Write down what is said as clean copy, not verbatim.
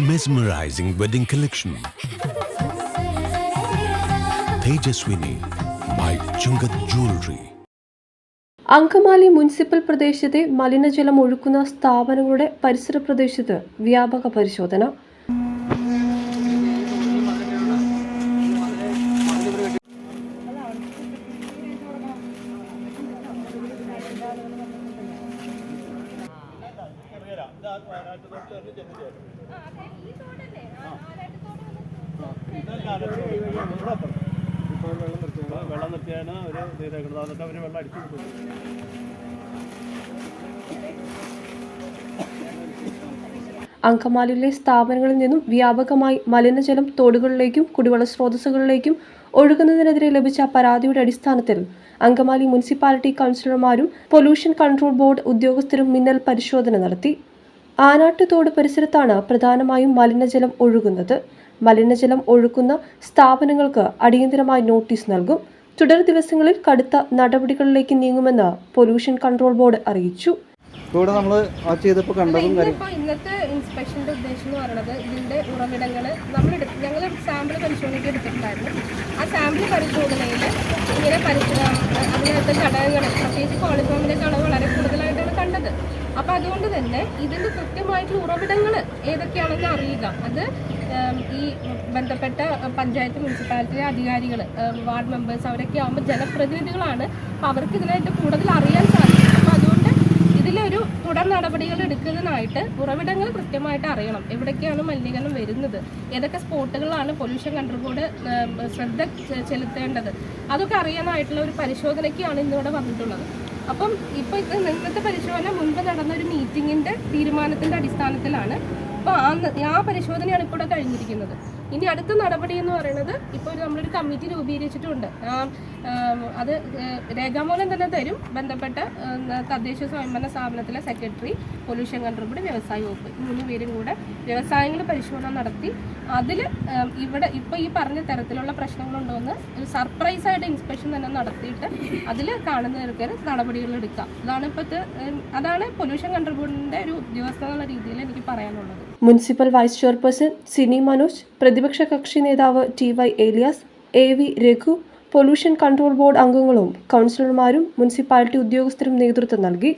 Mesmerizing wedding collection. Tejaswini by Chungat Jewelry. Angamaly municipal പ്രദേശത്തെ മലിനജലം ഒഴുക്കുന്ന സ്ഥാപനങ്ങളുടെ പരിസര പ്രദേശത്ത് വ്യാപക പരിശോധന. വെള്ളം നിർത്തിയാണ് അവർ വെള്ളം അടിച്ചു അങ്കമാലിയിലെ സ്ഥാപനങ്ങളിൽ നിന്നും വ്യാപകമായി മലിനജലം തോടുകളിലേക്കും കുടിവെള്ള സ്രോതസ്സുകളിലേക്കും ഒഴുകുന്നതിനെതിരെ ലഭിച്ച പരാതിയുടെ അടിസ്ഥാനത്തിൽ അങ്കമാലി മുനിസിപ്പാലിറ്റി കൗൺസിലർമാരും പൊല്യൂഷൻ കൺട്രോൾ ബോർഡ് ഉദ്യോഗസ്ഥരും മിന്നൽ പരിശോധന നടത്തി. ആനാട്ടുതോട് പരിസരത്താണ് പ്രധാനമായും മലിനജലം ഒഴുകുന്നത്. മലിനജലം ഒഴുക്കുന്ന സ്ഥാപനങ്ങൾക്ക് അടിയന്തരമായി നോട്ടീസ് നൽകും. തുടർ ദിവസങ്ങളിൽ കടുത്ത നടപടികളിലേക്ക് നീങ്ങുമെന്ന് പൊല്യൂഷൻ കൺട്രോൾ ബോർഡ് അറിയിച്ചു. ഇവിടെ നമ്മൾ ചെയ്തപ്പോൾ കണ്ടതും ഇന്നത്തെ ഇൻസ്പെക്ഷന്റെ ഉദ്ദേശം എന്ന് പറയുന്നത് ഇതിന്റെ ഉറവിടങ്ങൾ ഞങ്ങൾ സാമ്പിൾ പരിശോധനയ്ക്ക് എടുത്തിട്ടുണ്ടായിരുന്നു. ആ സാമ്പിൾ പരിശോധനയിൽ ഇങ്ങനെ അതിനകത്ത് ഘടകങ്ങൾ പ്രത്യേകിച്ച് കോളിഫോമിന്റെ അളവ് വളരെ കൂടുതലായിട്ടാണ് കണ്ടത്. അപ്പോൾ അതുകൊണ്ട് തന്നെ ഇതിന്റെ കൃത്യമായിട്ടുള്ള ഉറവിടങ്ങൾ ഏതൊക്കെയാണെന്ന് അറിയുക. അത് ഈ ബന്ധപ്പെട്ട പഞ്ചായത്ത് മുനിസിപ്പാലിറ്റി അധികാരികൾ വാർഡ് മെമ്പേഴ്സ് അവരൊക്കെ ആകുമ്പോൾ ജനപ്രതിനിധികളാണ്. അപ്പോൾ അവർക്ക് ഇതിനായിട്ട് കൂടുതൽ അറിയാൻ സാധിക്കും. അപ്പോൾ അതുകൊണ്ട് ഇതിലൊരു തുടർ നടപടികൾ എടുക്കുന്നതിനായിട്ട് ഉറവിടങ്ങൾ കൃത്യമായിട്ട് അറിയണം. എവിടേക്കാണ് മലിനീകരണം വരുന്നത്, ഏതൊക്കെ സ്പോട്ടുകളാണ് പൊല്യൂഷൻ കൺട്രോൾ ബോർഡ് ശ്രദ്ധ ചെലുത്തേണ്ടത്, അതൊക്കെ അറിയാനായിട്ടുള്ള ഒരു പരിശോധനയ്ക്കാണ് ഇന്നിവിടെ വന്നിട്ടുള്ളത്. അപ്പം ഇപ്പോൾ ഇന്നത്തെ പരിശോധന മുൻപ് നടന്ന ഒരു മീറ്റിങ്ങിൻ്റെ തീരുമാനത്തിൻ്റെ അടിസ്ഥാനത്തിലാണ്. അപ്പോൾ ആ പരിശോധനയാണ് ഇപ്പോൾ കഴിഞ്ഞിരിക്കുന്നത്. ഇനി അടുത്ത നടപടി എന്ന് പറയുന്നത് ഇപ്പോൾ നമ്മളൊരു കമ്മിറ്റി രൂപീകരിച്ചിട്ടുണ്ട്. അത് രേഖാമൂലം തന്നെ തരും ബന്ധപ്പെട്ട തദ്ദേശ സ്വയംഭരണ സ്ഥാപനത്തിലെ സെക്രട്ടറി, പൊല്യൂഷൻ കൺട്രോൾ ബോർഡ്, വ്യവസായ വകുപ്പ്, 3 പേരും കൂടെ വ്യവസായങ്ങൾ പരിശോധന നടത്തി അതിൽ ഇവിടെ ഇപ്പോൾ ഈ പറഞ്ഞ തരത്തിലുള്ള പ്രശ്നങ്ങളുണ്ടോയെന്ന് ഒരു സർപ്രൈസായിട്ട് ഇൻസ്പെക്ഷൻ തന്നെ നടത്തിയിട്ട് അതിൽ കാണുന്നവർക്ക് നടപടികൾ എടുക്കാം. അതാണ് പൊല്യൂഷൻ കൺട്രോൾ ബോർഡിൻ്റെ ഒരു ഉദ്യോഗസ്ഥ എന്നുള്ള രീതിയിൽ എനിക്ക് പറയാനുള്ളത്. Municipal vice chairperson Sini Manoj, പ്രതിപക്ഷ കക്ഷി നേതാവ് TY Elias, AV Raghu, pollution control board അംഗങ്ങളും കൗൺസിലർമാരും മുനിസിപ്പാലിറ്റി ഉദ്യോഗസ്ഥരും നേതൃത്വം നൽകി.